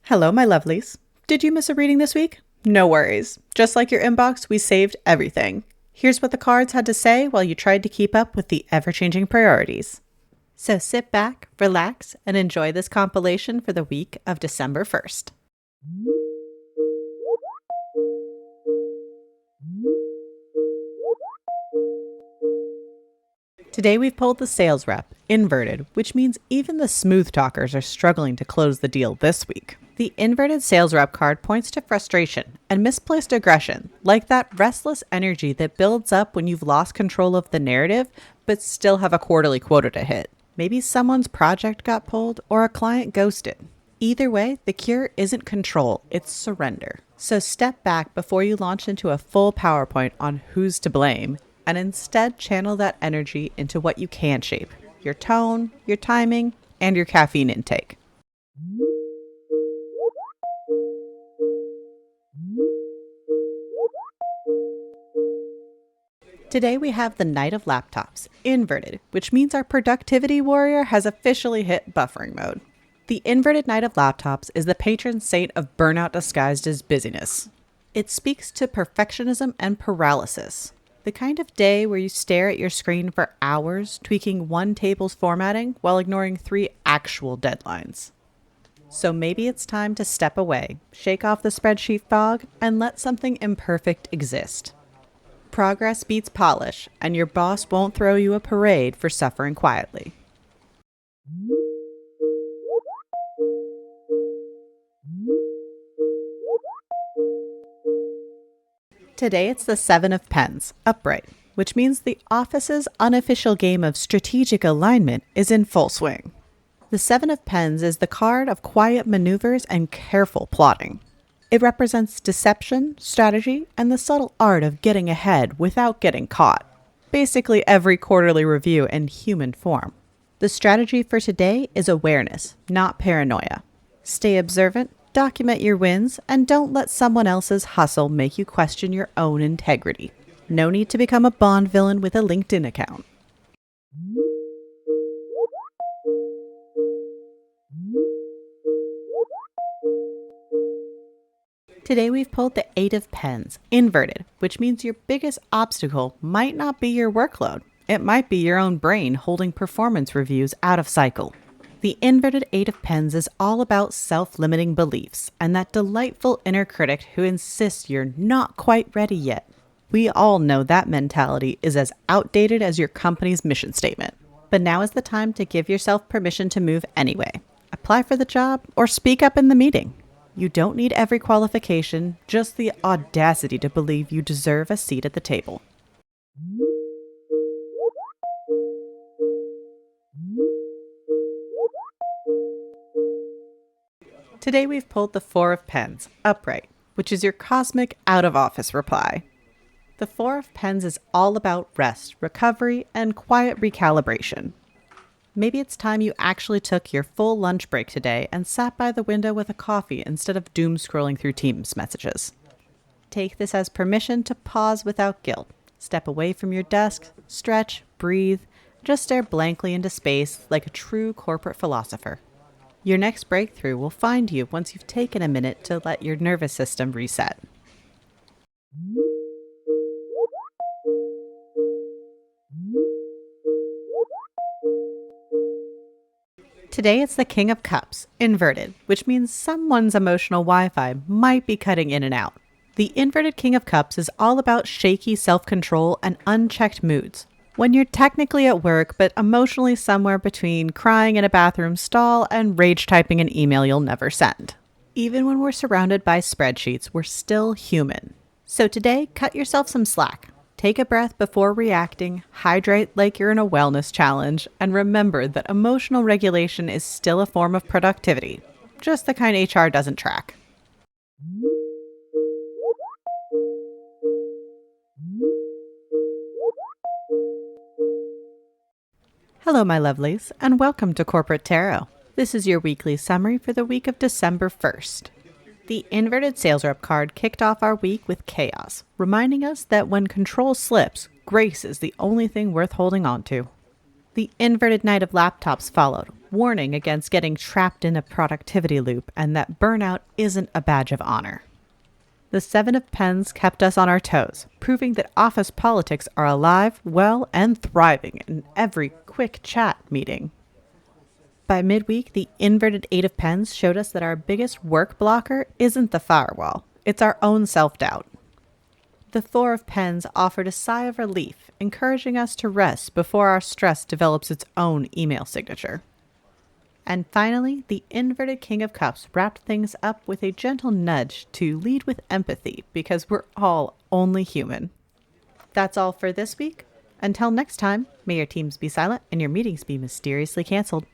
Hello, my lovelies. Did you miss a reading this week? No worries. Just like your inbox, we saved everything. Here's what the cards had to say while you tried to keep up with the ever-changing priorities. So sit back, relax, and enjoy this compilation for the week of December 1st. Today we've pulled the sales rep, inverted, which means even the smooth talkers are struggling to close the deal this week. The inverted sales rep card points to frustration and misplaced aggression, like that restless energy that builds up when you've lost control of the narrative but still have a quarterly quota to hit. Maybe someone's project got pulled or a client ghosted. Either way, the cure isn't control, it's surrender. So step back before you launch into a full PowerPoint on who's to blame, and instead channel that energy into what you can shape: your tone, your timing, and your caffeine intake. Today we have the Knight of Laptops, inverted, which means our productivity warrior has officially hit buffering mode. The inverted Knight of Laptops is the patron saint of burnout disguised as busyness. It speaks to perfectionism and paralysis. The kind of day where you stare at your screen for hours, tweaking one table's formatting while ignoring 3 actual deadlines. So maybe it's time to step away, shake off the spreadsheet fog, and let something imperfect exist. Progress beats polish, and your boss won't throw you a parade for suffering quietly. Today it's the 7 of Pens, upright, which means the office's unofficial game of strategic alignment is in full swing. The 7 of Pens is the card of quiet maneuvers and careful plotting. It represents deception, strategy, and the subtle art of getting ahead without getting caught. Basically every quarterly review in human form. The strategy for today is awareness, not paranoia. Stay observant, document your wins, and don't let someone else's hustle make you question your own integrity. No need to become a Bond villain with a LinkedIn account. Today we've pulled the 8 of Pens, inverted, which means your biggest obstacle might not be your workload. It might be your own brain holding performance reviews out of cycle. The inverted 8 of Pens is all about self-limiting beliefs and that delightful inner critic who insists you're not quite ready yet. We all know that mentality is as outdated as your company's mission statement. But now is the time to give yourself permission to move anyway. Apply for the job or speak up in the meeting. You don't need every qualification, just the audacity to believe you deserve a seat at the table. Today we've pulled the 4 of Pens, upright, which is your cosmic out-of-office reply. The 4 of Pens is all about rest, recovery, and quiet recalibration. Maybe it's time you actually took your full lunch break today and sat by the window with a coffee instead of doom scrolling through Teams messages. Take this as permission to pause without guilt. Step away from your desk, stretch, breathe, just stare blankly into space like a true corporate philosopher. Your next breakthrough will find you once you've taken a minute to let your nervous system reset. Today it's the King of Cups, inverted, which means someone's emotional Wi-Fi might be cutting in and out. The inverted King of Cups is all about shaky self-control and unchecked moods. When you're technically at work, but emotionally somewhere between crying in a bathroom stall and rage typing an email you'll never send. Even when we're surrounded by spreadsheets, we're still human. So today, cut yourself some slack. Take a breath before reacting, hydrate like you're in a wellness challenge, and remember that emotional regulation is still a form of productivity, just the kind HR doesn't track. Hello, my lovelies, and welcome to Corporate Tarot. This is your weekly summary for the week of December 1st. The inverted sales rep card kicked off our week with chaos, reminding us that when control slips, grace is the only thing worth holding on to. The inverted Knight of Laptops followed, warning against getting trapped in a productivity loop and that burnout isn't a badge of honor. The Seven of Pens kept us on our toes, proving that office politics are alive, well, and thriving in every quick chat meeting. By midweek, the inverted Eight of Pens showed us that our biggest work blocker isn't the firewall, it's our own self-doubt. The Four of Pens offered a sigh of relief, encouraging us to rest before our stress develops its own email signature. And finally, the inverted King of Cups wrapped things up with a gentle nudge to lead with empathy because we're all only human. That's all for this week. Until next time, may your teams be silent and your meetings be mysteriously canceled.